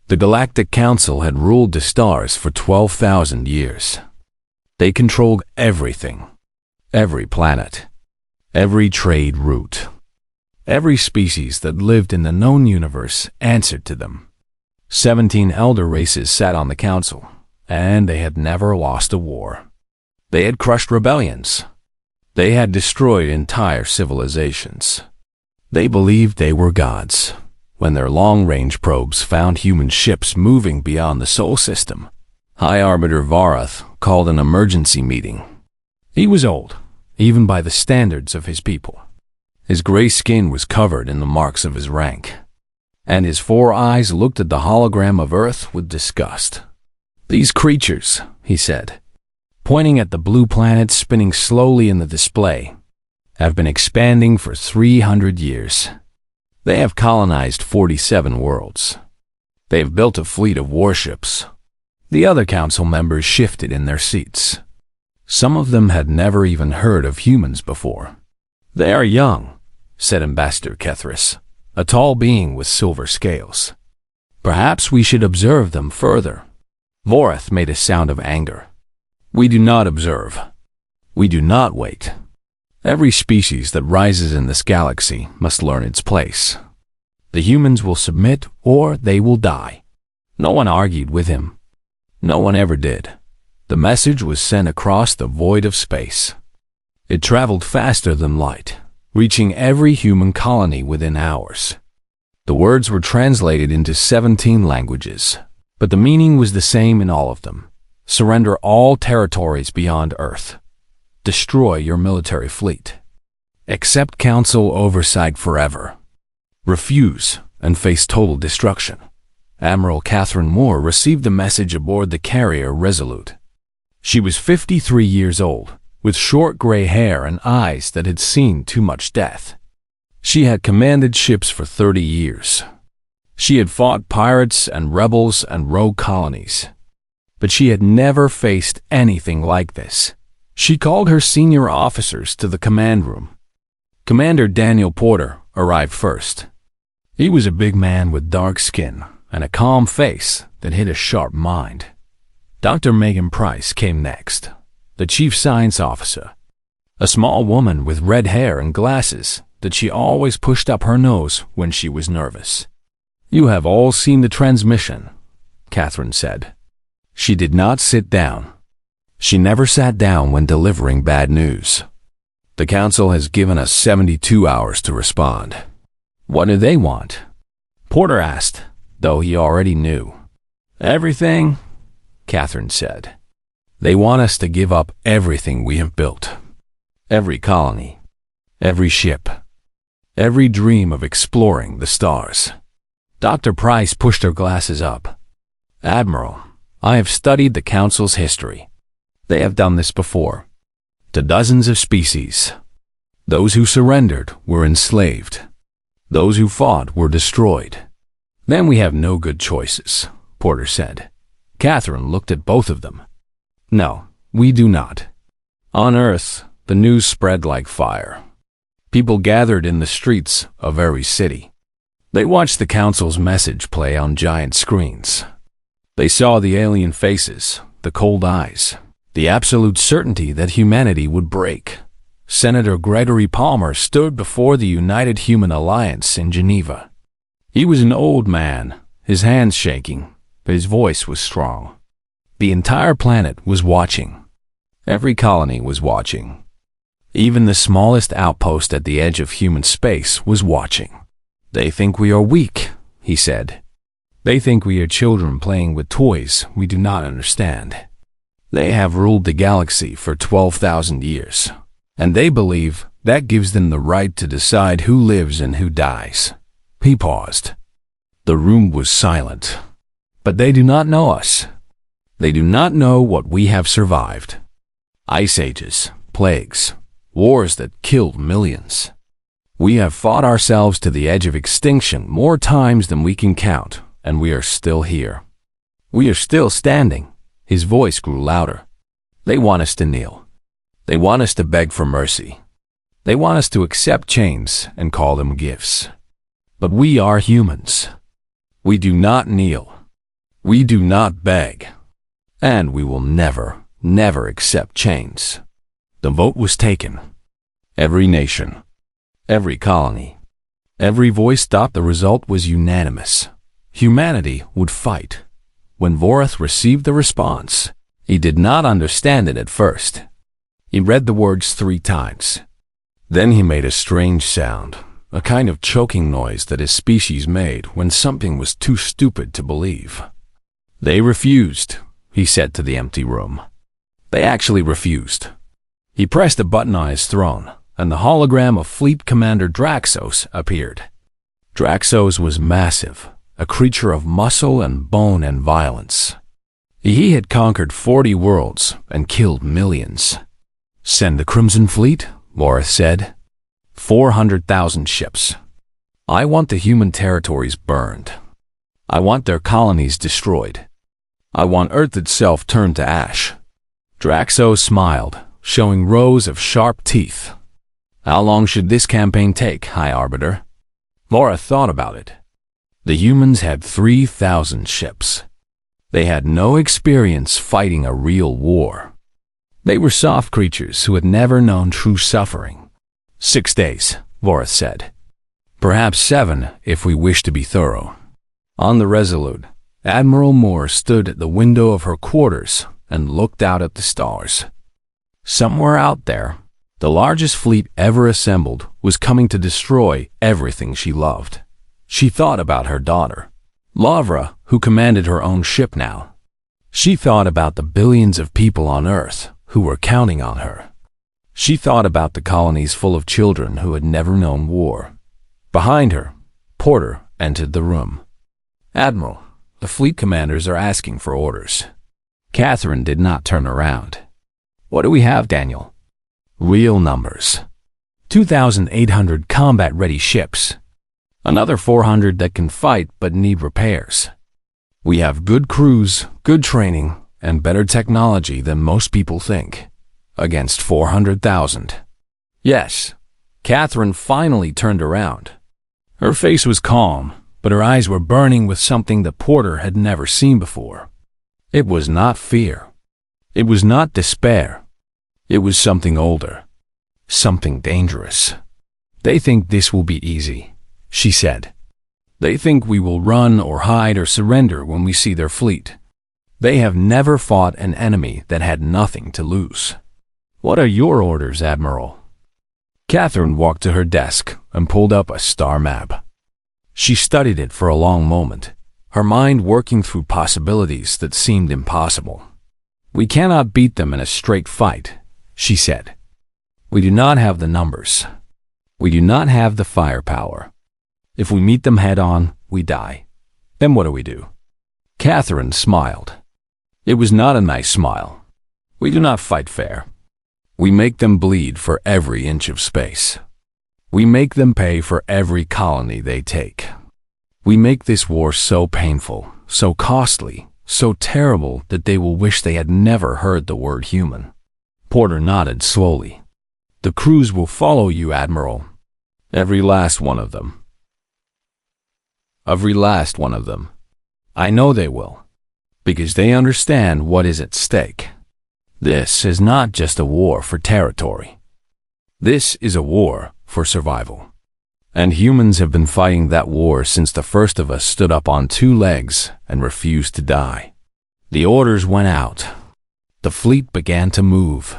The Galactic Council had ruled the stars for 12,000 years. They controlled everything. Every planet. Every trade route. Every species that lived in the known universe answered to them. 17 elder races sat on the council, and they had never lost a war. They had crushed rebellions. They had destroyed entire civilizations. They believed they were gods. When their long-range probes found human ships moving beyond the Sol system, High Arbiter Varath called an emergency meeting. He was old, even by the standards of his people. His gray skin was covered in the marks of his rank, and his 4 eyes looked at the hologram of Earth with disgust. "These creatures," he said, pointing at the blue planet spinning slowly in the display, "have been expanding for 300 years. They have colonized 47 worlds. They have built a fleet of warships." The other council members shifted in their seats. Some of them had never even heard of humans before. "They are young," said Ambassador Kethris, a tall being with silver scales. "Perhaps we should observe them further." Vorath made a sound of anger. "We do not observe. We do not wait. Every species that rises in this galaxy must learn its place. The humans will submit or they will die." No one argued with him. No one ever did. The message was sent across the void of space. It traveled faster than light, reaching every human colony within hours. The words were translated into 17 languages, but the meaning was the same in all of them. Surrender all territories beyond Earth. Destroy your military fleet. Accept council oversight forever. Refuse and face total destruction. Admiral Catherine Moore received the message aboard the carrier Resolute. She was 53 years old, with short gray hair and eyes that had seen too much death. She had commanded ships for 30 years. She had fought pirates and rebels and rogue colonies. But she had never faced anything like this. She called her senior officers to the command room. Commander Daniel Porter arrived first. He was a big man with dark skin and a calm face that hid a sharp mind. Dr. Megan Price came next, the chief science officer, a small woman with red hair and glasses that she always pushed up her nose when she was nervous. "You have all seen the transmission," Catherine said. She did not sit down. She never sat down when delivering bad news. "The council has given us 72 hours to respond." "What do they want?" Porter asked, though he already knew. "Everything," Catherine said. "They want us to give up everything we have built. Every colony, every ship, every dream of exploring the stars." Dr. Price pushed her glasses up. "Admiral, I have studied the Council's history. They have done this before, to dozens of species. Those who surrendered were enslaved. Those who fought were destroyed. Then we have no good choices," Porter said. Catherine looked at both of them. "No, we do not." On Earth, the news spread like fire. People gathered in the streets of every city. They watched the Council's message play on giant screens. They saw the alien faces, the cold eyes, the absolute certainty that humanity would break. Senator Gregory Palmer stood before the United Human Alliance in Geneva. He was an old man, his hands shaking, but his voice was strong. The entire planet was watching. Every colony was watching. Even the smallest outpost at the edge of human space was watching. "They think we are weak," he said. "They think we are children playing with toys we do not understand. They have ruled the galaxy for 12,000 years, and they believe that gives them the right to decide who lives and who dies." He paused. The room was silent. "But they do not know us. They do not know what we have survived. Ice ages, plagues, wars that killed millions. We have fought ourselves to the edge of extinction more times than we can count, and we are still here. We are still standing." His voice grew louder. "They want us to kneel. They want us to beg for mercy. They want us to accept chains and call them gifts. But we are humans. We do not kneel. We do not beg. And we will never, never accept chains. The vote was taken. Every nation, every colony, every voice thought the result was unanimous. Humanity would fight. When Vorath received the response, he did not understand it at first. He read the words 3 times. Then he made a strange sound, a kind of choking noise that his species made when something was too stupid to believe. They refused, he said to the empty room. They actually refused. He pressed a button on his throne, and the hologram of Fleet Commander Draxos appeared. Draxos was massive, a creature of muscle and bone and violence. He had conquered 40 worlds and killed millions. Send the Crimson Fleet, Vorath said. 400,000 ships. I want the human territories burned. I want their colonies destroyed. I want Earth itself turned to ash. Draxos smiled, showing rows of sharp teeth. How long should this campaign take, High Arbiter? Vorath thought about it. The humans had 3,000 ships. They had no experience fighting a real war. They were soft creatures who had never known true suffering. 6 days, Vorath said. Perhaps 7 if we wish to be thorough. On the Resolute, Admiral Moore stood at the window of her quarters and looked out at the stars. Somewhere out there, the largest fleet ever assembled was coming to destroy everything she loved. She thought about her daughter, Lavra, who commanded her own ship now. She thought about the billions of people on Earth who were counting on her. She thought about the colonies full of children who had never known war. Behind her, Porter entered the room. Admiral, the fleet commanders are asking for orders. Catherine did not turn around. What do we have, Daniel? Real numbers. 2,800 combat-ready ships. Another 400 that can fight but need repairs. We have good crews, good training, and better technology than most people think. Against 400,000. Yes, Catherine finally turned around. Her face was calm, but her eyes were burning with something that Porter had never seen before. It was not fear. It was not despair. It was something older. Something dangerous. They think this will be easy, she said. They think we will run or hide or surrender when we see their fleet. They have never fought an enemy that had nothing to lose. What are your orders, Admiral? Catherine walked to her desk and pulled up a star map. She studied it for a long moment, her mind working through possibilities that seemed impossible. We cannot beat them in a straight fight, she said. We do not have the numbers. We do not have the firepower. If we meet them head-on, we die. Then what do we do? Catherine smiled. It was not a nice smile. We do not fight fair. We make them bleed for every inch of space. We make them pay for every colony they take. We make this war so painful, so costly, so terrible that they will wish they had never heard the word human. Porter nodded slowly. The crews will follow you, Admiral. Every last one of them. Every last one of them. I know they will, because they understand what is at stake. This is not just a war for territory. This is a war for survival. And humans have been fighting that war since the first of us stood up on 2 legs and refused to die. The orders went out. The fleet began to move.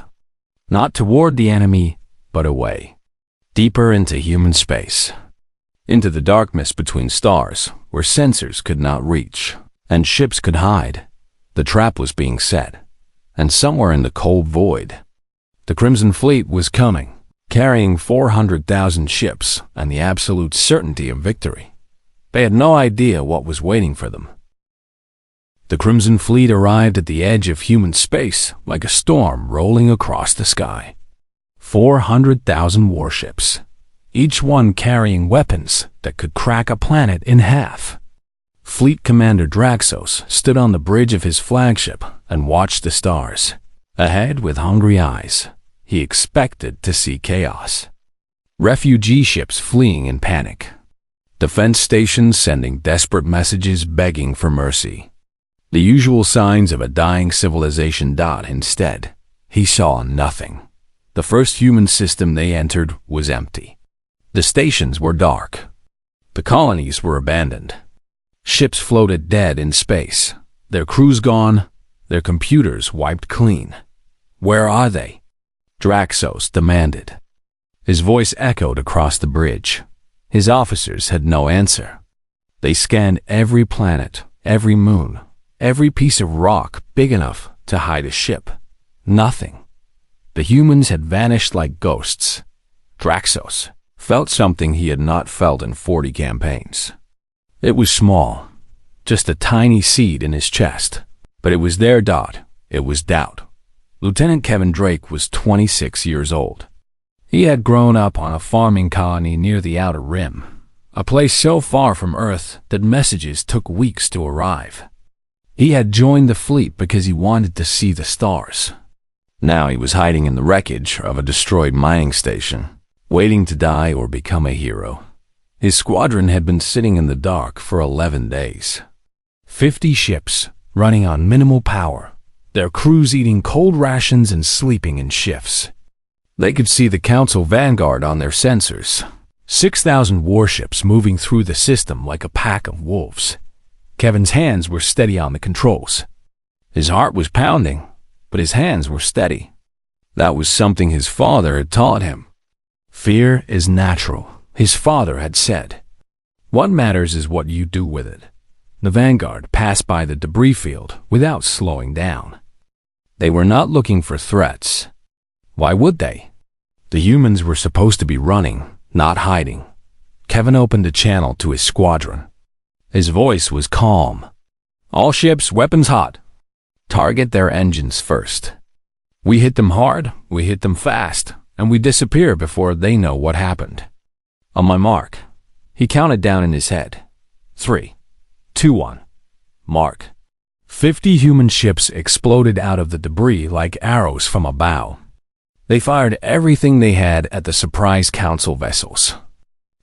Not toward the enemy, but away. Deeper into human space. Into the darkness between stars, where sensors could not reach, and ships could hide. The trap was being set. And somewhere in the cold void, the Crimson Fleet was coming, carrying 400,000 ships and the absolute certainty of victory. They had no idea what was waiting for them. The Crimson Fleet arrived at the edge of human space like a storm rolling across the sky. 400,000 warships, each one carrying weapons that could crack a planet in half. Fleet Commander Draxos stood on the bridge of his flagship and watched the stars. Ahead with hungry eyes, he expected to see chaos. Refugee ships fleeing in panic. Defense stations sending desperate messages begging for mercy. The usual signs of a dying civilization. Instead, he saw nothing. The first human system they entered was empty. The stations were dark. The colonies were abandoned. Ships floated dead in space, their crews gone, their computers wiped clean. Where are they? Draxos demanded. His voice echoed across the bridge. His officers had no answer. They scanned every planet, every moon, every piece of rock big enough to hide a ship. Nothing. The humans had vanished like ghosts. Draxos felt something he had not felt in 40 campaigns. It was small, just a tiny seed in his chest, but it was there. It was doubt. Lieutenant Kevin Drake was 26 years old. He had grown up on a farming colony near the Outer Rim, a place so far from Earth that messages took weeks to arrive. He had joined the fleet because he wanted to see the stars. Now he was hiding in the wreckage of a destroyed mining station, waiting to die or become a hero. His squadron had been sitting in the dark for 11 days. 50 ships running on minimal power, their crews eating cold rations and sleeping in shifts. They could see the Council Vanguard on their sensors. 6,000 warships moving through the system like a pack of wolves. Kevin's hands were steady on the controls. His heart was pounding, but his hands were steady. That was something his father had taught him. Fear is natural, his father had said. What matters is what you do with it. The Vanguard passed by the debris field without slowing down. They were not looking for threats. Why would they? The humans were supposed to be running, not hiding. Kevin opened a channel to his squadron. His voice was calm. All ships, weapons hot. Target their engines first. We hit them hard, we hit them fast, and we disappear before they know what happened. On my mark. He counted down in his head. 3, 2, 1. Mark. 50 human ships exploded out of the debris like arrows from a bow. They fired everything they had at the surprise council vessels.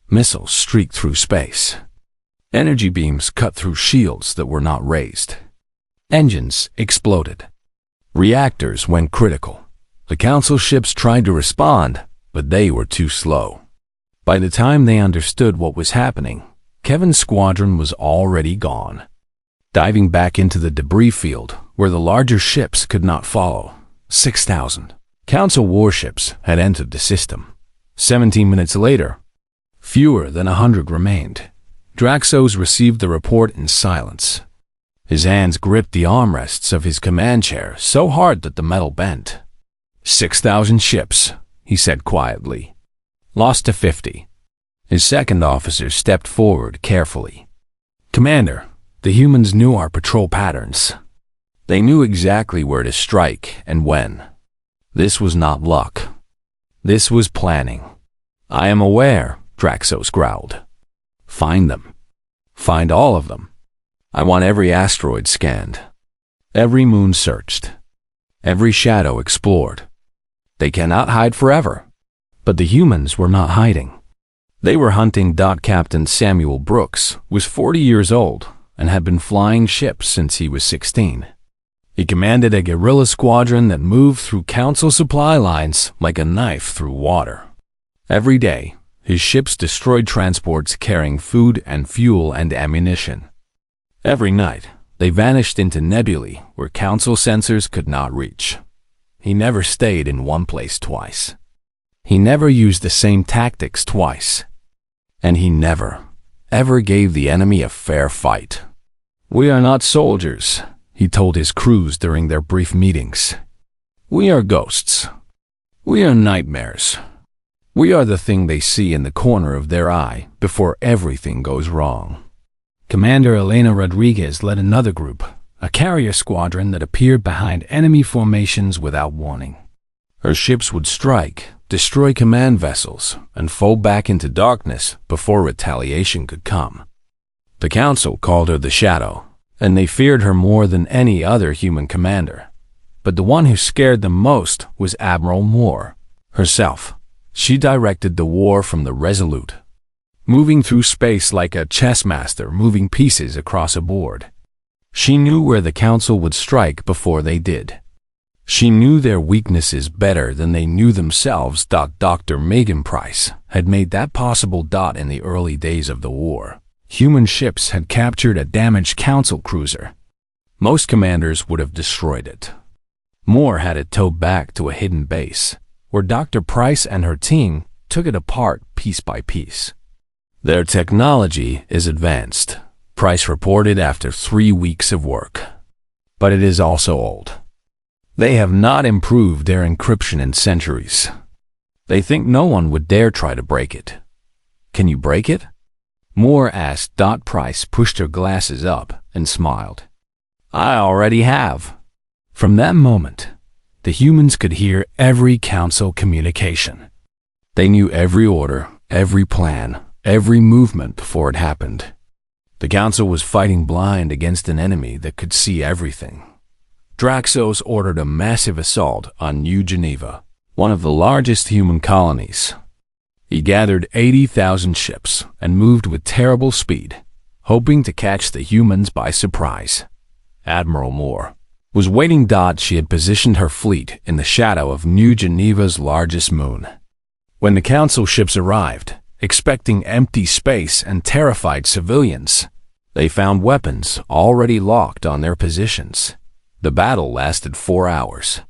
Missiles streaked through space. Energy beams cut through shields that were not raised. Engines exploded. Reactors went critical. The council ships tried to respond, but they were too slow. By the time they understood what was happening, Kevin's squadron was already gone. Diving back into the debris field, where the larger ships could not follow, 6,000 council warships had entered the system. 17 minutes later, fewer than 100 remained. Draxos received the report in silence. His hands gripped the armrests of his command chair so hard that the metal bent. 6,000 ships, he said quietly. Lost to 50. His second officer stepped forward carefully. Commander, the humans knew our patrol patterns. They knew exactly where to strike and when. This was not luck. This was planning. I am aware, Draxos growled. Find them. Find all of them. I want every asteroid scanned. Every moon searched. Every shadow explored. They cannot hide forever. But the humans were not hiding. They were hunting. Captain Samuel Brooks was 40 years old and had been flying ships since he was 16. He commanded a guerrilla squadron that moved through council supply lines like a knife through water. Every day, his ships destroyed transports carrying food and fuel and ammunition. Every night, they vanished into nebulae where council sensors could not reach. He never stayed in one place twice. He never used the same tactics twice. And he never, ever gave the enemy a fair fight. We are not soldiers, he told his crews during their brief meetings. We are ghosts. We are nightmares. We are the thing they see in the corner of their eye before everything goes wrong. Commander Elena Rodriguez led another group, a carrier squadron that appeared behind enemy formations without warning. Her ships would strike, destroy command vessels, and fall back into darkness before retaliation could come. The Council called her the Shadow, and they feared her more than any other human commander. But the one who scared them most was Admiral Moore herself. She directed the war from the Resolute, moving through space like a chess master moving pieces across a board. She knew where the Council would strike before they did. She knew their weaknesses better than they knew themselves. Dr. Megan Price had made that possible. In the early days of the war, human ships had captured a damaged Council cruiser. Most commanders would have destroyed it. Moore had it towed back to a hidden base, where Dr. Price and her team took it apart piece by piece. Their technology is advanced, Price reported after 3 weeks of work. But it is also old. They have not improved their encryption in centuries. They think no one would dare try to break it. Can you break it? Moore asked. Price pushed her glasses up and smiled. I already have. From that moment, the humans could hear every Council communication. They knew every order, every plan, every movement before it happened. The Council was fighting blind against an enemy that could see everything. Draxos ordered a massive assault on New Geneva, one of the largest human colonies. He gathered 80,000 ships and moved with terrible speed, hoping to catch the humans by surprise. Admiral Moore was waiting. She had positioned her fleet in the shadow of New Geneva's largest moon. When the Council ships arrived, expecting empty space and terrified civilians, they found weapons already locked on their positions. The battle lasted 4 hours.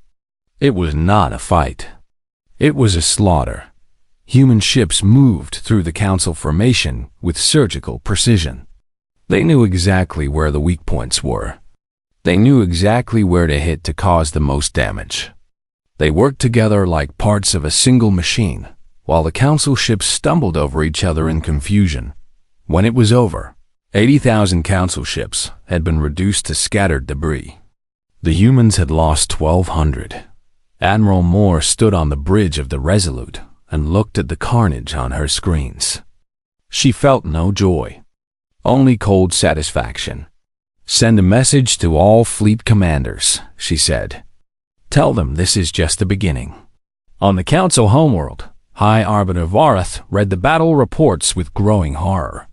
It was not a fight. It was a slaughter. Human ships moved through the Council formation with surgical precision. They knew exactly where the weak points were. They knew exactly where to hit to cause the most damage. They worked together like parts of a single machine, while the Council ships stumbled over each other in confusion. When it was over, 80,000 Council ships had been reduced to scattered debris. The humans had lost 1,200. Admiral Moore stood on the bridge of the Resolute and looked at the carnage on her screens. She felt no joy, only cold satisfaction. Send a message to all fleet commanders, she said. Tell them this is just the beginning. On the Council homeworld, High Arbiter Varath read the battle reports with growing horror.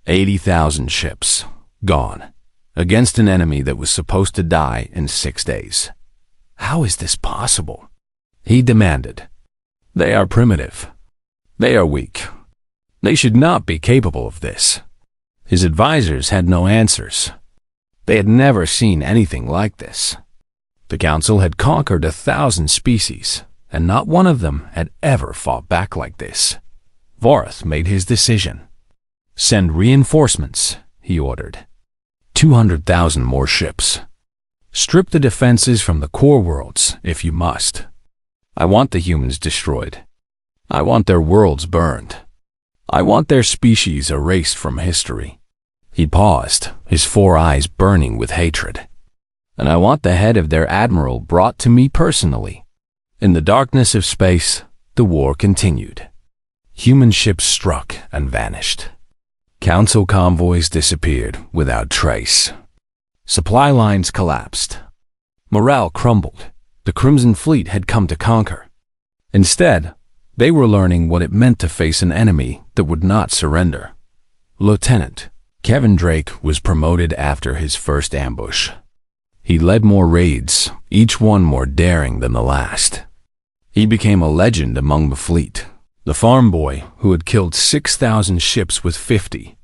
80,000 ships, gone, against an enemy that was supposed to die in 6 days. How is this possible? He demanded. They are primitive. They are weak. They should not be capable of this. His advisors had no answers. They had never seen anything like this. The Council had conquered 1,000 species, and not one of them had ever fought back like this. Varath made his decision. Send reinforcements, he ordered. 200,000 more ships. Strip the defenses from the core worlds if you must. I want the humans destroyed. I want their worlds burned. I want their species erased from history. He paused, his 4 eyes burning with hatred. And I want the head of their admiral brought to me personally. In the darkness of space, the war continued. Human ships struck and vanished. Council convoys disappeared without trace. Supply lines collapsed. Morale crumbled. The Crimson Fleet had come to conquer. Instead, they were learning what it meant to face an enemy that would not surrender. Lieutenant Kevin Drake was promoted after his first ambush. He led more raids, each one more daring than the last. He became a legend among the fleet, the farm boy who had killed 6,000 ships with 50.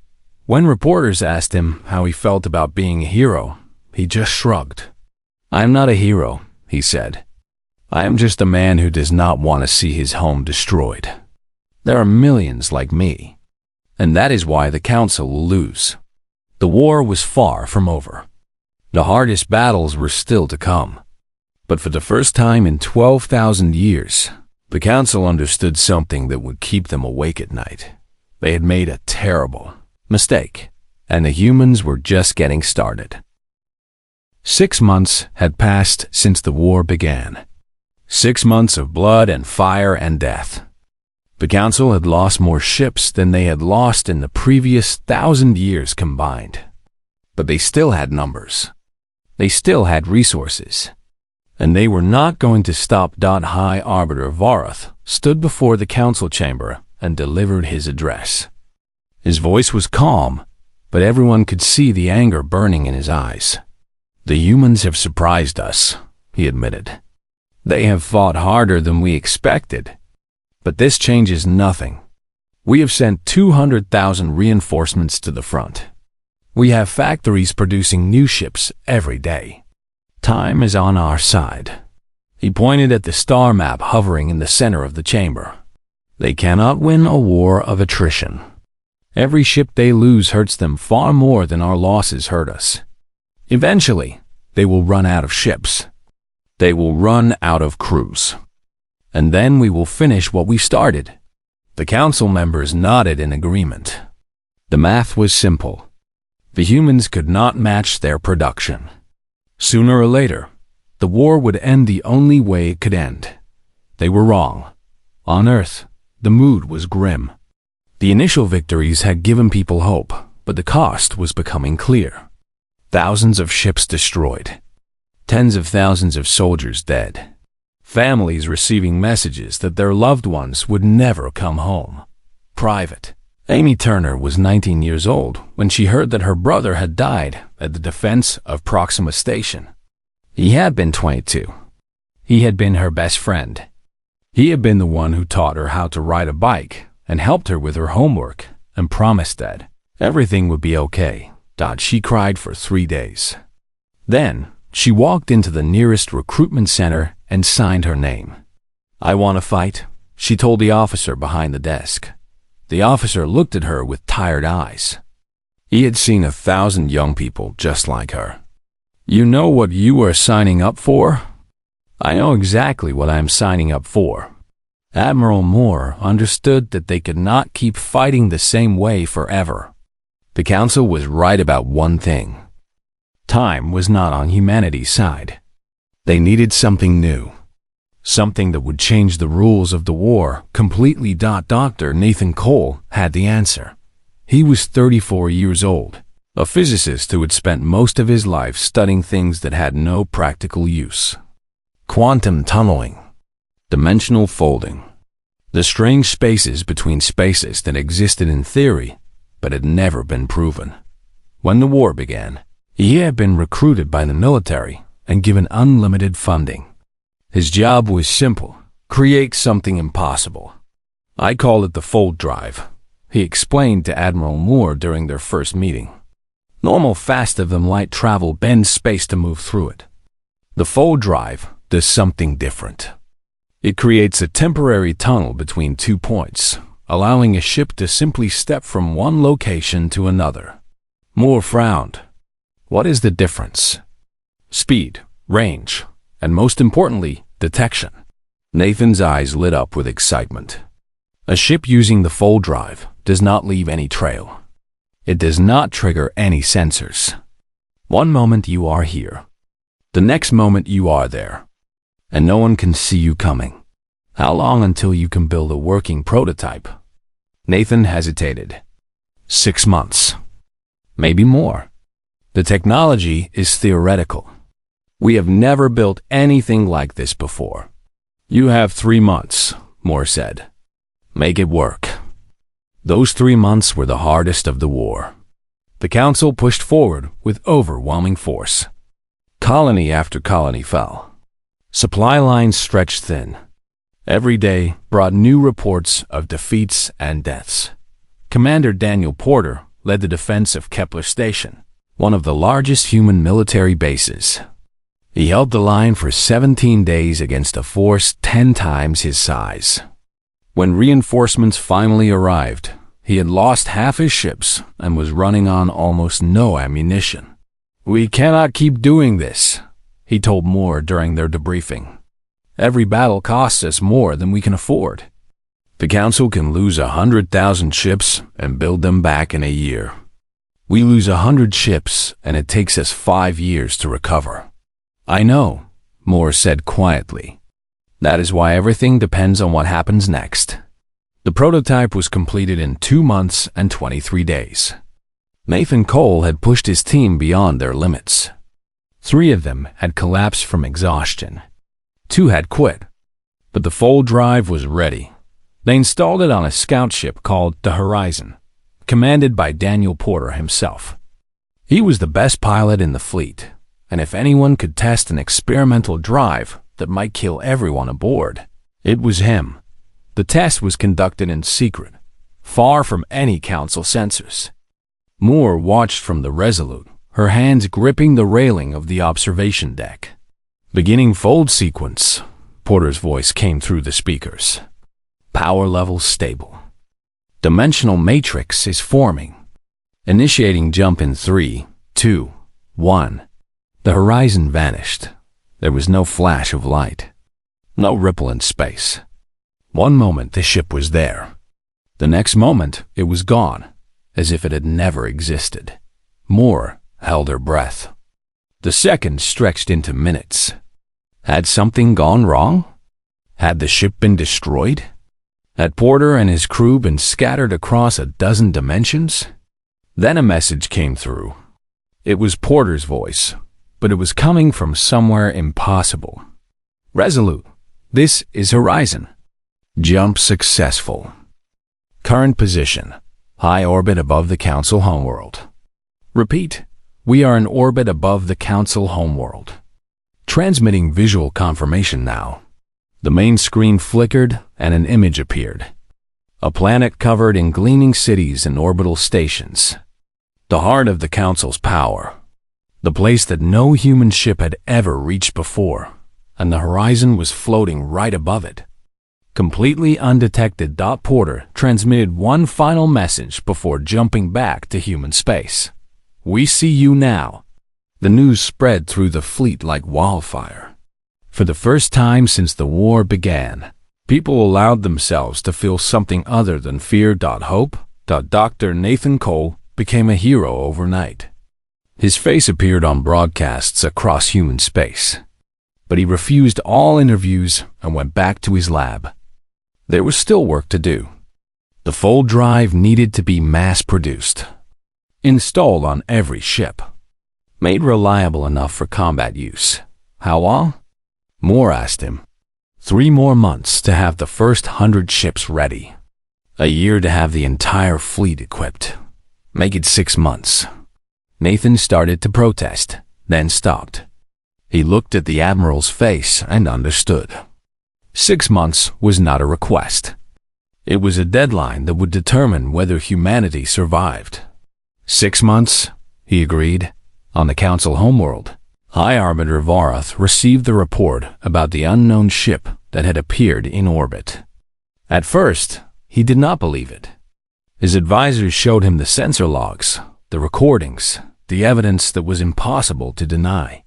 When reporters asked him how he felt about being a hero, he just shrugged. I am not a hero, he said. I am just a man who does not want to see his home destroyed. There are millions like me, and that is why the Council will lose. The war was far from over. The hardest battles were still to come. But for the first time in 12,000 years, the Council understood something that would keep them awake at night. They had made a terrible mistake, and the humans were just getting started. 6 months had passed since the war began. 6 months of blood and fire and death. The Council had lost more ships than they had lost in the previous 1,000 years combined. But they still had numbers. They still had resources. And they were not going to stop. High Arbiter Varath stood before the Council chamber and delivered his address. His voice was calm, but everyone could see the anger burning in his eyes. "The humans have surprised us," he admitted. "They have fought harder than we expected. But this changes nothing. We have sent 200,000 reinforcements to the front. We have factories producing new ships every day. Time is on our side." He pointed at the star map hovering in the center of the chamber. "They cannot win a war of attrition. Every ship they lose hurts them far more than our losses hurt us. Eventually, they will run out of ships. They will run out of crews. And then we will finish what we started." The council members nodded in agreement. The math was simple. The humans could not match their production. Sooner or later, the war would end the only way it could end. They were wrong. On Earth, the mood was grim. The initial victories had given people hope, but the cost was becoming clear. Thousands of ships destroyed. Tens of thousands of soldiers dead. Families receiving messages that their loved ones would never come home. Private Amy Turner was 19 years old when she heard that her brother had died at the defense of Proxima Station. He had been 22. He had been her best friend. He had been the one who taught her how to ride a bike and helped her with her homework and promised that everything would be okay. She cried for 3 days. Then, she walked into the nearest recruitment center and signed her name. "I want to fight," she told the officer behind the desk. The officer looked at her with tired eyes. He had seen 1,000 young people just like her. "You know what you are signing up for?" "I know exactly what I am signing up for." Admiral Moore understood that they could not keep fighting the same way forever. The council was right about one thing. Time was not on humanity's side. They needed something new. Something that would change the rules of the war completely. Dr. Nathan Cole had the answer. He was 34 years old, a physicist who had spent most of his life studying things that had no practical use. Quantum tunneling, dimensional folding, the strange spaces between spaces that existed in theory but had never been proven. When the war began, he had been recruited by the military and given unlimited funding. His job was simple: create something impossible. "I call it the fold drive," he explained to Admiral Moore during their first meeting. "Normal faster-than-light travel bends space to move through it. The fold drive does something different. It creates a temporary tunnel between 2 points, allowing a ship to simply step from one location to another." Moore frowned. "What is the difference?" "Speed, range, and most importantly, detection." Nathan's eyes lit up with excitement. A ship using the fold drive does not leave any trail. It does not trigger any sensors. One moment you are here. The next moment you are there. And no one can see you coming. How long until you can build a working prototype? Nathan hesitated. 6 months. Maybe more. The technology is theoretical. We have never built anything like this before. "You have 3 months, Moore said. "Make it work." Those 3 months were the hardest of the war. The council pushed forward with overwhelming force. Colony after colony fell. Supply lines stretched thin. Every day brought new reports of defeats and deaths. Commander Daniel Porter led the defense of Kepler Station, one of the largest human military bases. He held the line for 17 days against a force 10 times his size. When reinforcements finally arrived, he had lost half his ships and was running on almost no ammunition. "We cannot keep doing this," he told Moore during their debriefing. "Every battle costs us more than we can afford. The council can lose 100,000 ships and build them back in a year. We lose 100 ships and it takes us 5 years to recover." "I know," Moore said quietly. "That is why everything depends on what happens next." The prototype was completed in 2 months and 23 days. Nathan Cole had pushed his team beyond their limits. 3 of them had collapsed from exhaustion. 2 had quit. But the fold drive was ready. They installed it on a scout ship called the Horizon. commanded by Daniel Porter himself. He was the best pilot in the fleet, and if anyone could test an experimental drive that might kill everyone aboard, it was him. The test was conducted in secret, far from any council censors. Moore watched from the Resolute, her hands gripping the railing of the observation deck. Beginning fold sequence, Porter's voice came through the speakers. Power level stable. Dimensional matrix is forming. Initiating jump in 3, 2, 1. The horizon vanished. There was no flash of light. No ripple in space. One moment the ship was there. The next moment it was gone, as if it had never existed. Moore held her breath. The seconds stretched into minutes. Had something gone wrong? Had the ship been destroyed? Had Porter and his crew been scattered across a dozen dimensions? Then a message came through. It was Porter's voice, but it was coming from somewhere impossible. Resolute, this is Horizon. Jump successful. Current position, high orbit above the Council homeworld. Repeat, we are in orbit above the Council homeworld. Transmitting visual confirmation now. The main screen flickered and an image appeared. A planet covered in gleaming cities and orbital stations. The heart of the Council's power. The place that no human ship had ever reached before, and the horizon was floating right above it. Completely undetected, Porter transmitted one final message before jumping back to human space. We see you now. The news spread through the fleet like wildfire. For the first time since the war began, people allowed themselves to feel something other than fear. Hope. Dr. Nathan Cole became a hero overnight. His face appeared on broadcasts across human space, but he refused all interviews and went back to his lab. There was still work to do. The full drive needed to be mass-produced, installed on every ship, made reliable enough for combat use. How long? Moore asked him. 3 more months to have the first 100 ships ready. A year to have the entire fleet equipped. Make it 6 months. Nathan started to protest, then stopped. He looked at the Admiral's face and understood. 6 months was not a request. It was a deadline that would determine whether humanity survived. 6 months, he agreed. On the Council homeworld, High Arbiter Vorath received the report about the unknown ship that had appeared in orbit. At first, he did not believe it. His advisors showed him the sensor logs, the recordings, the evidence that was impossible to deny.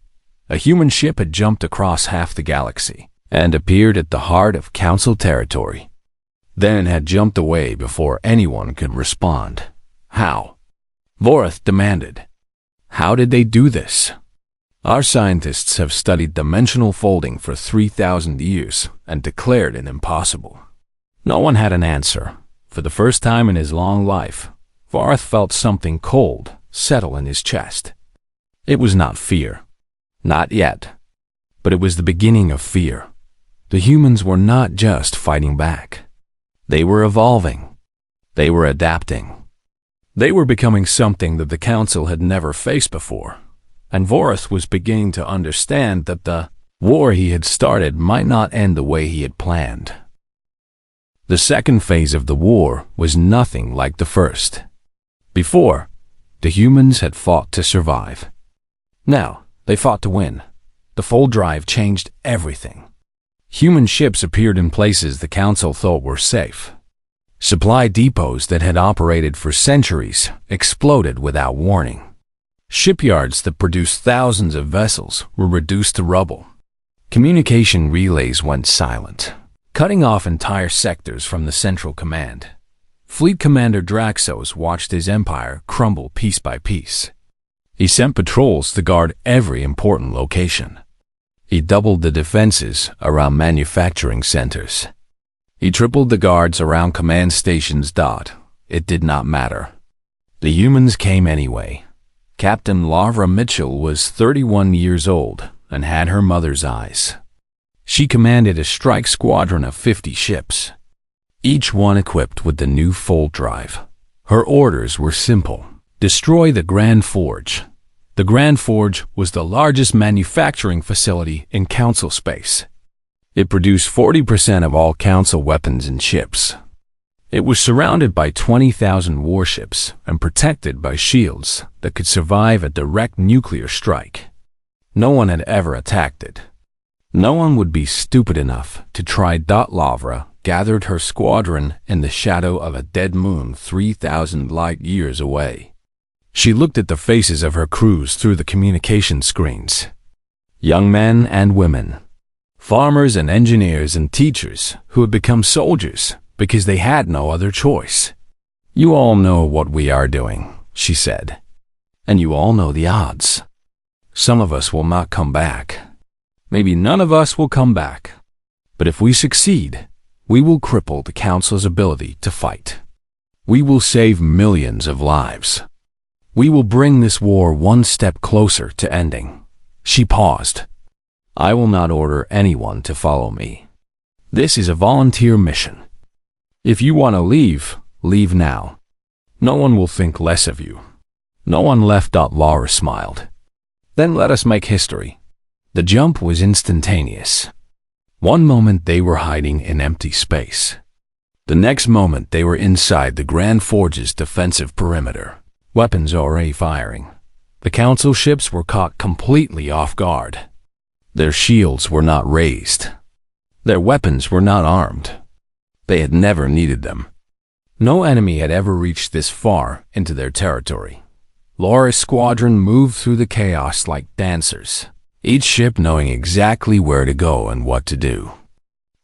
A human ship had jumped across half the galaxy and appeared at the heart of Council territory. Then had jumped away before anyone could respond. How? Vorath demanded. How did they do this? Our scientists have studied dimensional folding for 3,000 years and declared it impossible. No one had an answer. For the first time in his long life, Vorath felt something cold settle in his chest. It was not fear. Not yet. But it was the beginning of fear. The humans were not just fighting back. They were evolving. They were adapting. They were becoming something that the Council had never faced before, and Vorath was beginning to understand that the war he had started might not end the way he had planned. The second phase of the war was nothing like the first. Before, the humans had fought to survive. Now, they fought to win. The full drive changed everything. Human ships appeared in places the Council thought were safe. Supply depots that had operated for centuries exploded without warning. Shipyards that produced thousands of vessels were reduced to rubble. Communication relays went silent, cutting off entire sectors from the central command. Fleet Commander Draxos watched his empire crumble piece by piece. He sent patrols to guard every important location. He doubled the defenses around manufacturing centers. He tripled the guards around command stations. It did not matter. The humans came anyway. Captain Lavra Mitchell was 31 years old and had her mother's eyes. She commanded a strike squadron of 50 ships, each one equipped with the new fold drive. Her orders were simple. Destroy the Grand Forge. The Grand Forge was the largest manufacturing facility in Council space. It produced 40% of all Council weapons and ships. It was surrounded by 20,000 warships and protected by shields that could survive a direct nuclear strike. No one had ever attacked it. No one would be stupid enough to try. Lavra gathered her squadron in the shadow of a dead moon 3,000 light years away. She looked at the faces of her crews through the communication screens. Young men and women, farmers and engineers and teachers who had become soldiers because they had no other choice. You all know what we are doing, she said, and you all know the odds. Some of us will not come back. Maybe none of us will come back. But if we succeed, we will cripple the Council's ability to fight. We will save millions of lives. We will bring this war one step closer to ending. She paused. I will not order anyone to follow me. This is a volunteer mission. If you want to leave, leave now. No one will think less of you. No one left. Laura smiled. Then let us make history. The jump was instantaneous. One moment they were hiding in empty space. The next moment they were inside the Grand Forge's defensive perimeter. Weapons already firing. The Council ships were caught completely off guard. Their shields were not raised. Their weapons were not armed. They had never needed them. No enemy had ever reached this far into their territory. Laura's squadron moved through the chaos like dancers, each ship knowing exactly where to go and what to do.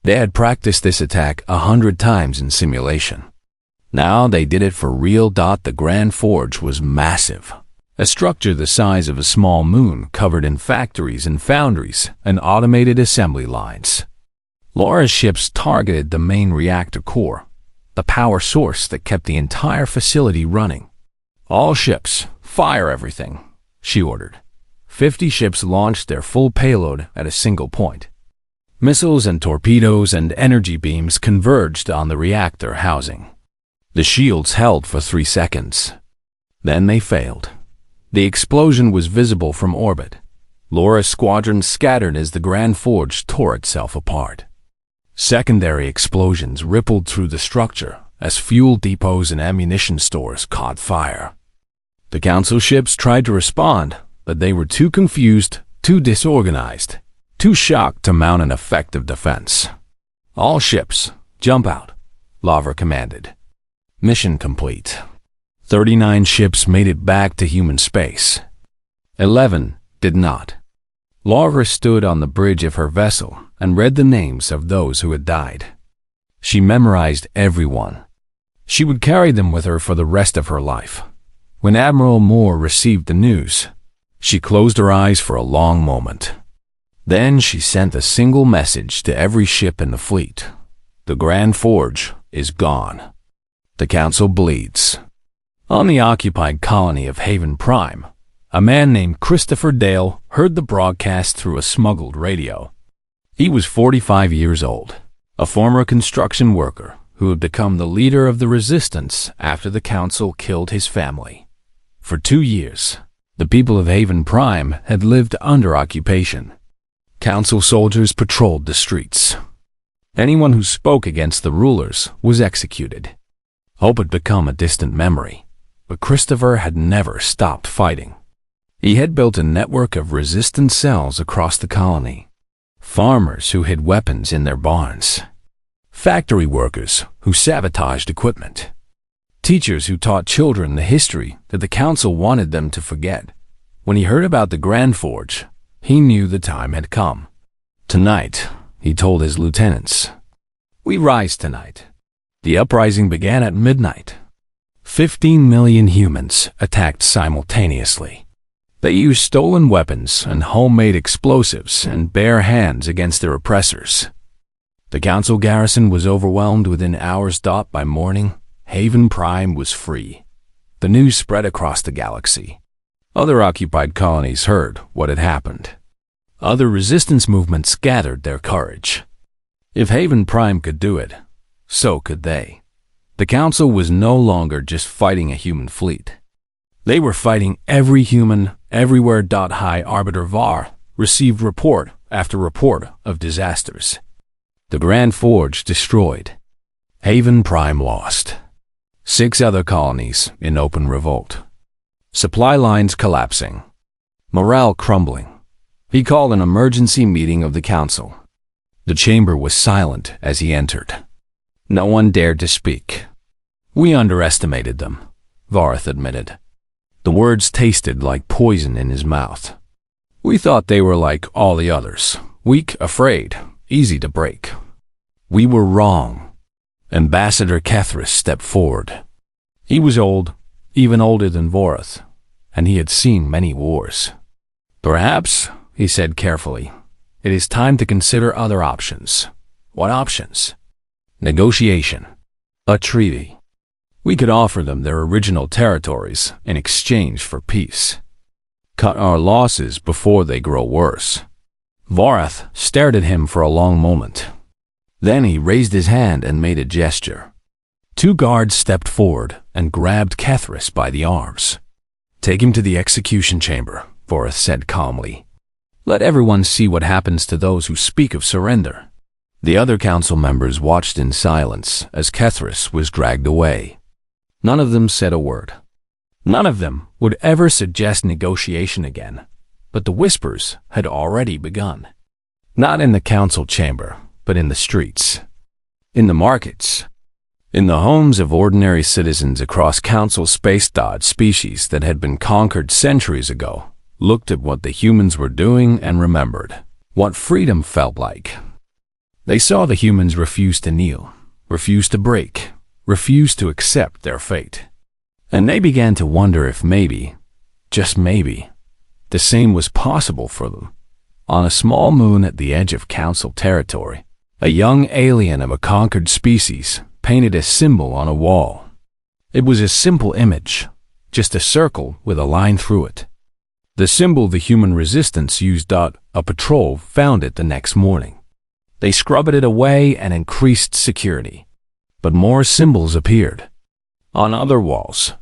They had practiced this attack 100 times in simulation. Now they did it for real. The Grand Forge was massive, a structure the size of a small moon covered in factories and foundries and automated assembly lines. Laura's ships targeted the main reactor core, the power source that kept the entire facility running. All ships, fire everything, she ordered. 50 ships launched their full payload at a single point. Missiles and torpedoes and energy beams converged on the reactor housing. The shields held for 3 seconds. Then they failed. The explosion was visible from orbit. Laura's squadron scattered as the Grand Forge tore itself apart. Secondary explosions rippled through the structure as fuel depots and ammunition stores caught fire. The Council ships tried to respond, but they were too confused, too disorganized, too shocked to mount an effective defense. All ships, jump out, Lavra commanded. Mission complete. 39 ships made it back to human space. 11 did not. Lavra stood on the bridge of her vessel and read the names of those who had died. She memorized everyone. She would carry them with her for the rest of her life. When Admiral Moore received the news, she closed her eyes for a long moment. Then she sent a single message to every ship in the fleet. The Grand Forge is gone. The Council bleeds. On the occupied colony of Haven Prime, a man named Christopher Dale heard the broadcast through a smuggled radio. He was 45 years old, a former construction worker who had become the leader of the resistance after the Council killed his family. For 2 years, the people of Haven Prime had lived under occupation. Council soldiers patrolled the streets. Anyone who spoke against the rulers was executed. Hope had become a distant memory, but Christopher had never stopped fighting. He had built a network of resistance cells across the colony. Farmers who hid weapons in their barns. Factory workers who sabotaged equipment. Teachers who taught children the history that the Council wanted them to forget. When he heard about the Grand Forge, he knew the time had come. Tonight, he told his lieutenants, we rise tonight. The uprising began at midnight. 15 million humans attacked simultaneously. They used stolen weapons and homemade explosives and bare hands against their oppressors. The Council garrison was overwhelmed within hours. By morning, Haven Prime was free. The news spread across the galaxy. Other occupied colonies heard what had happened. Other resistance movements gathered their courage. If Haven Prime could do it, so could they. The Council was no longer just fighting a human fleet. They were fighting every human, everywhere. High Arbiter Var received report after report of disasters. The Grand Forge destroyed. Haven Prime lost. 6 other colonies in open revolt. Supply lines collapsing. Morale crumbling. He called an emergency meeting of the Council. The chamber was silent as he entered. No one dared to speak. We underestimated them, Varth admitted. The words tasted like poison in his mouth. We thought they were like all the others, weak, afraid, easy to break. We were wrong. Ambassador Kethris stepped forward. He was old, even older than Vorith, and he had seen many wars. Perhaps, he said carefully, it is time to consider other options. What options? Negotiation. A treaty. We could offer them their original territories in exchange for peace. Cut our losses before they grow worse. Vorith stared at him for a long moment. Then he raised his hand and made a gesture. 2 guards stepped forward and grabbed Kethris by the arms. Take him to the execution chamber, Vorith said calmly. Let everyone see what happens to those who speak of surrender. The other council members watched in silence as Kethris was dragged away. None of them said a word. None of them would ever suggest negotiation again, but the whispers had already begun. Not in the council chamber, but in the streets, in the markets, in the homes of ordinary citizens across council space. Species that had been conquered centuries ago looked at what the humans were doing and remembered what freedom felt like. They saw the humans refuse to kneel, refuse to break, refuse to accept their fate. And they began to wonder if maybe, just maybe, the same was possible for them. On a small moon at the edge of council territory, a young alien of a conquered species painted a symbol on a wall. It was a simple image, just a circle with a line through it. The symbol the human resistance used. A patrol found it the next morning. They scrubbed it away and increased security. But more symbols appeared. On other walls.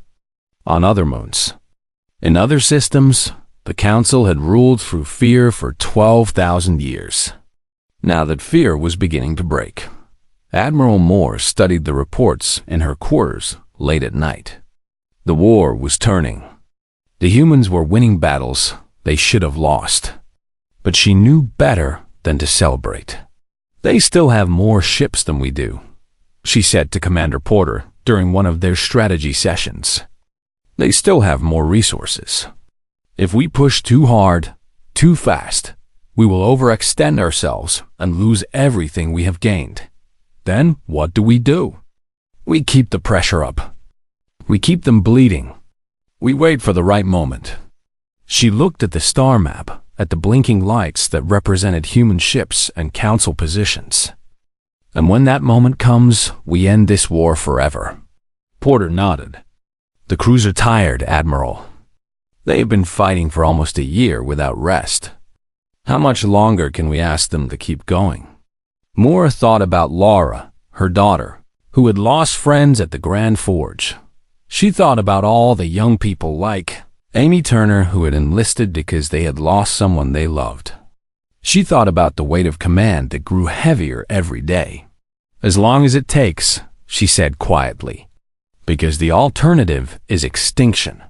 On other moons. In other systems, the Council had ruled through fear for 12,000 years. Now that fear was beginning to break, Admiral Moore studied the reports in her quarters late at night. The war was turning. The humans were winning battles they should have lost. But she knew better than to celebrate. They still have more ships than we do, she said to Commander Porter during one of their strategy sessions. They still have more resources. If we push too hard, too fast, we will overextend ourselves and lose everything we have gained. Then what do? We keep the pressure up. We keep them bleeding. We wait for the right moment. She looked at the star map, at the blinking lights that represented human ships and council positions. And when that moment comes, we end this war forever. Porter nodded. The crews are tired, Admiral. They have been fighting for almost a year without rest. How much longer can we ask them to keep going? Moore thought about Laura, her daughter, who had lost friends at the Grand Forge. She thought about all the young people like Amy Turner who had enlisted because they had lost someone they loved. She thought about the weight of command that grew heavier every day. As long as it takes, she said quietly, because the alternative is extinction,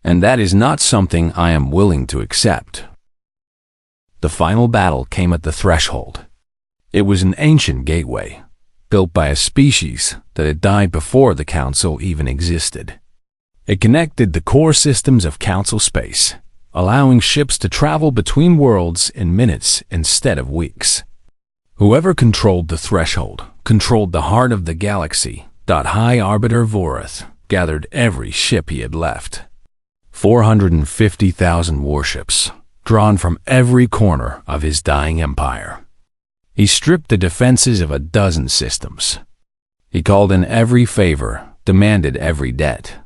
and that is not something I am willing to accept. The final battle came at the threshold. It was an ancient gateway, built by a species that had died before the Council even existed. It connected the core systems of Council space, allowing ships to travel between worlds in minutes instead of weeks. Whoever controlled the threshold controlled the heart of the galaxy. High Arbiter Vorith gathered every ship he had left. 450,000 warships, drawn from every corner of his dying empire. He stripped the defenses of a dozen systems. He called in every favor, demanded every debt.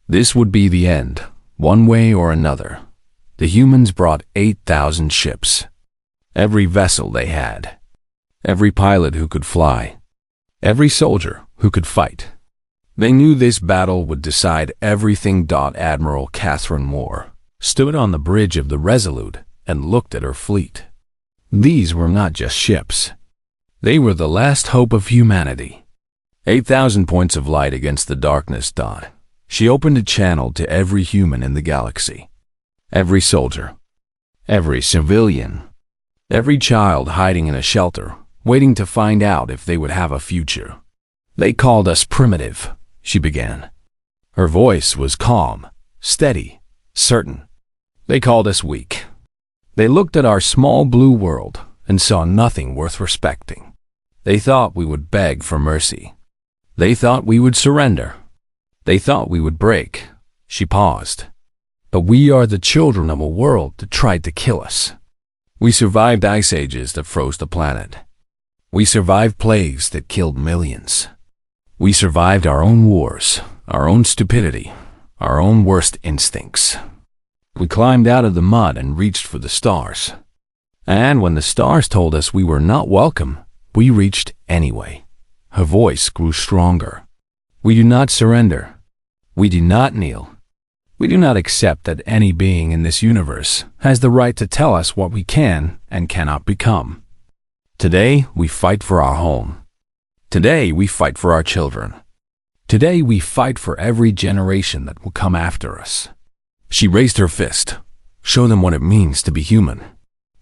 This would be the end, one way or another. The humans brought 8,000 ships. Every vessel they had. Every pilot who could fly. Every soldier who could fight. They knew this battle would decide everything. Admiral Catherine Moore stood on the bridge of the Resolute and looked at her fleet. These were not just ships. They were the last hope of humanity. 8,000 points of light against the darkness. She opened a channel to every human in the galaxy. Every soldier. Every civilian. Every child hiding in a shelter, waiting to find out if they would have a future. They called us primitive, she began. Her voice was calm, steady, certain. They called us weak. They looked at our small blue world and saw nothing worth respecting. They thought we would beg for mercy. They thought we would surrender. They thought we would break. She paused. But we are the children of a world that tried to kill us. We survived ice ages that froze the planet. We survived plagues that killed millions. We survived our own wars, our own stupidity, our own worst instincts. We climbed out of the mud and reached for the stars. And when the stars told us we were not welcome, we reached anyway. Her voice grew stronger. We do not surrender. We do not kneel. We do not accept that any being in this universe has the right to tell us what we can and cannot become. Today, we fight for our home. Today, we fight for our children. Today, we fight for every generation that will come after us. She raised her fist. Show them what it means to be human.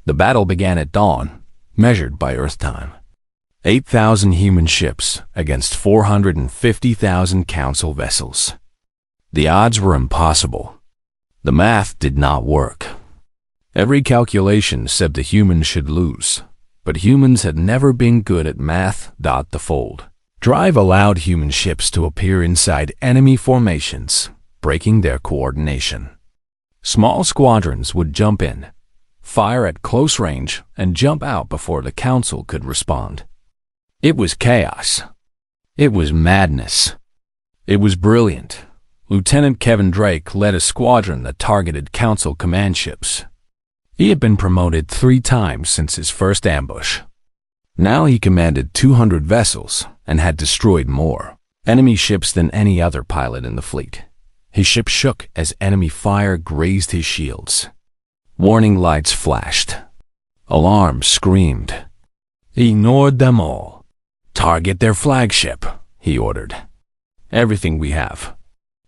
The battle began at dawn, measured by Earth time. 8,000 human ships against 450,000 council vessels. The odds were impossible. The math did not work. Every calculation said the humans should lose, but humans had never been good at math. The fold drive allowed human ships to appear inside enemy formations, breaking their coordination. Small squadrons would jump in, fire at close range, and jump out before the council could respond. It was chaos. It was madness. It was brilliant. Lieutenant Kevin Drake led a squadron that targeted council command ships. He had been promoted 3 times since his first ambush. Now he commanded 200 vessels and had destroyed more enemy ships than any other pilot in the fleet. His ship shook as enemy fire grazed his shields. Warning lights flashed. Alarms screamed. He ignored them all. Target their flagship, he ordered. Everything we have.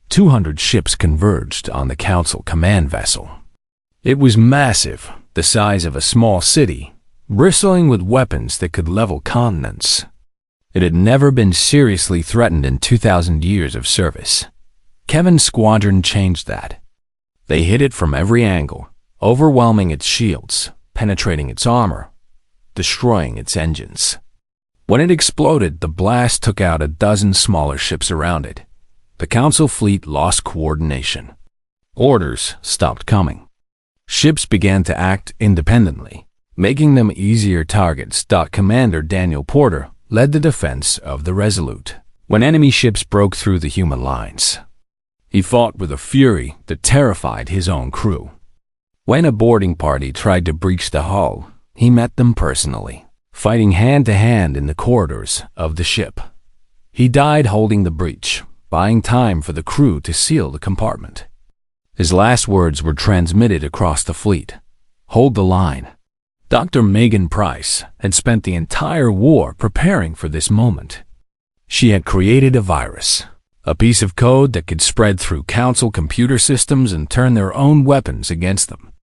200 ships converged on the council command vessel. It was massive, the size of a small city, bristling with weapons that could level continents. It had never been seriously threatened in 2,000 years of service. Kevin's squadron changed that. They hit it from every angle, overwhelming its shields, penetrating its armor, destroying its engines. When it exploded, the blast took out a dozen smaller ships around it. The council fleet lost coordination. Orders stopped coming. Ships began to act independently, making them easier targets. Commander Daniel Porter led the defense of the Resolute when enemy ships broke through the human lines. He fought with a fury that terrified his own crew. When a boarding party tried to breach the hull, he met them personally, fighting hand-to-hand in the corridors of the ship. He died holding the breach, buying time for the crew to seal the compartment. His last words were transmitted across the fleet. Hold the line. Dr. Megan Price had spent the entire war preparing for this moment. She had created a virus, a piece of code that could spread through council computer systems and turn their own weapons against them.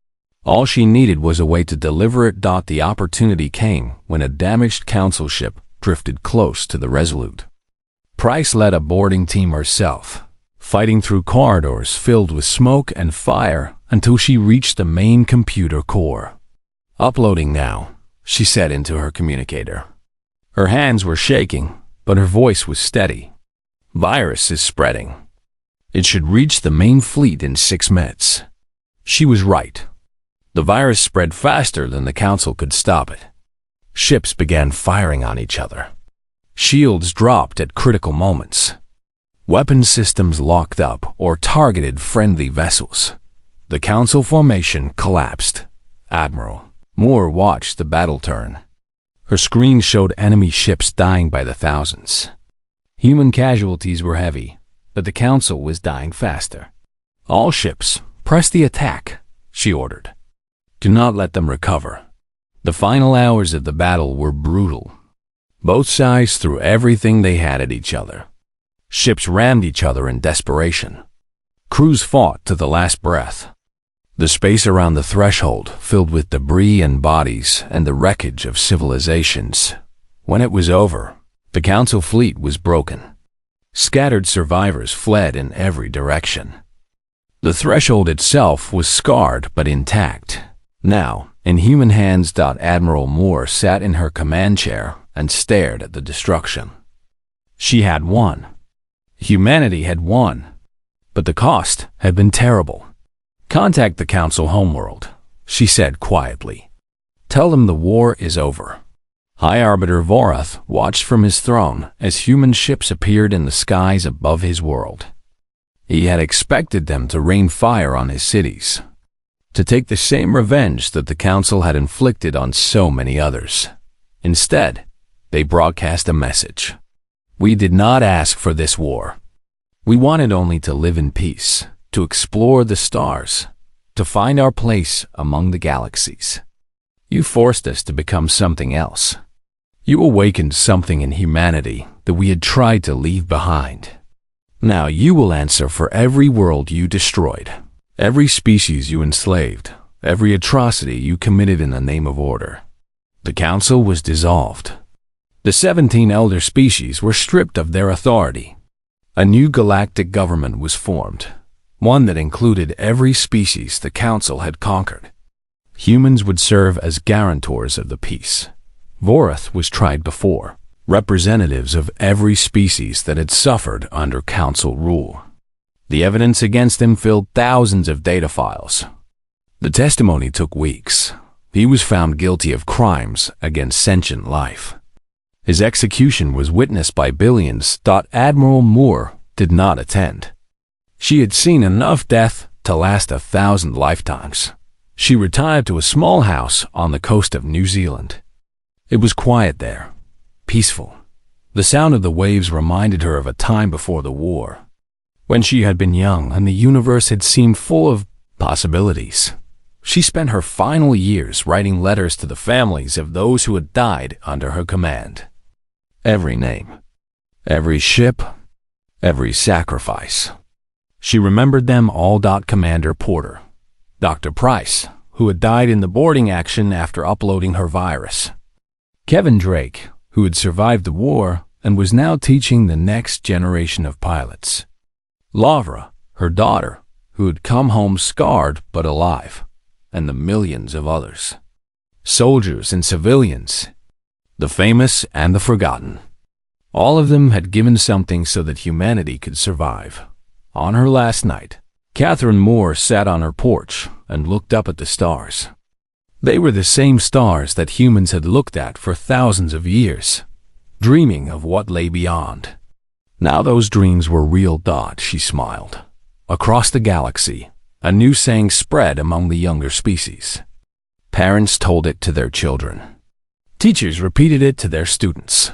All she needed was a way to deliver it. The opportunity came when a damaged council ship drifted close to the Resolute. Price led a boarding team herself, fighting through corridors filled with smoke and fire until she reached the main computer core. Uploading now, she said into her communicator. Her hands were shaking, but her voice was steady. Virus is spreading. It should reach the main fleet in 6 minutes. She was right. The virus spread faster than the council could stop it. Ships began firing on each other. Shields dropped at critical moments. Weapon systems locked up or targeted friendly vessels. The council formation collapsed. Admiral Moore watched the battle turn. Her screen showed enemy ships dying by the thousands. Human casualties were heavy, but the Council was dying faster. "All ships, press the attack," she ordered. "Do not let them recover." The final hours of the battle were brutal. Both sides threw everything they had at each other. Ships rammed each other in desperation. Crews fought to the last breath. The space around the threshold filled with debris and bodies and the wreckage of civilizations. When it was over, the Council fleet was broken. Scattered survivors fled in every direction. The threshold itself was scarred but intact. Now, in human hands, Admiral Moore sat in her command chair and stared at the destruction. She had won. Humanity had won. But the cost had been terrible. "Contact the Council homeworld," she said quietly. "Tell them the war is over." High Arbiter Vorath watched from his throne as human ships appeared in the skies above his world. He had expected them to rain fire on his cities, to take the same revenge that the Council had inflicted on so many others. Instead, they broadcast a message. "We did not ask for this war. We wanted only to live in peace, to explore the stars, to find our place among the galaxies. You forced us to become something else. You awakened something in humanity that we had tried to leave behind. Now you will answer for every world you destroyed, every species you enslaved, every atrocity you committed in the name of order." The Council was dissolved. The 17 elder species were stripped of their authority. A new galactic government was formed, one that included every species the Council had conquered. Humans would serve as guarantors of the peace. Vorath was tried before, representatives of every species that had suffered under Council rule. The evidence against him filled thousands of data files. The testimony took weeks. He was found guilty of crimes against sentient life. His execution was witnessed by billions. Admiral Moore did not attend. She had seen enough death to last 1,000 lifetimes. She retired to a small house on the coast of New Zealand. It was quiet there, peaceful. The sound of the waves reminded her of a time before the war, when she had been young and the universe had seemed full of possibilities. She spent her final years writing letters to the families of those who had died under her command. Every name, every ship, every sacrifice. She remembered them all. Commander Porter, Dr. Price, who had died in the boarding action after uploading her virus, Kevin Drake, who had survived the war and was now teaching the next generation of pilots, Lavra, her daughter, who had come home scarred but alive, and the millions of others. Soldiers and civilians, the famous and the forgotten. All of them had given something so that humanity could survive. On her last night, Catherine Moore sat on her porch and looked up at the stars. They were the same stars that humans had looked at for thousands of years, dreaming of what lay beyond. Now those dreams were real. She smiled. Across the galaxy, a new saying spread among the younger species. Parents told it to their children. Teachers repeated it to their students.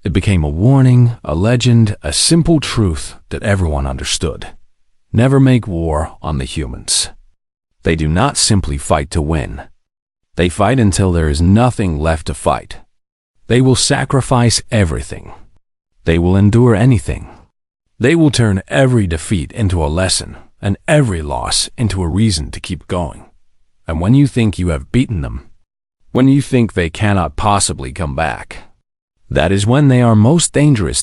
It became a warning, a legend, a simple truth that everyone understood. Never make war on the humans. They do not simply fight to win. They fight until there is nothing left to fight. They will sacrifice everything. They will endure anything. They will turn every defeat into a lesson and every loss into a reason to keep going. And when you think you have beaten them, when you think they cannot possibly come back, that is when they are most dangerous.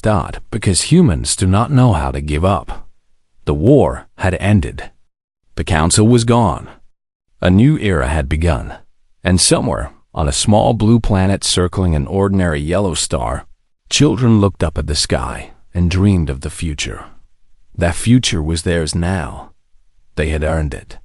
Because humans do not know how to give up. The war had ended. The Council was gone. A new era had begun. And somewhere, on a small blue planet circling an ordinary yellow star, children looked up at the sky and dreamed of the future. That future was theirs now. They had earned it.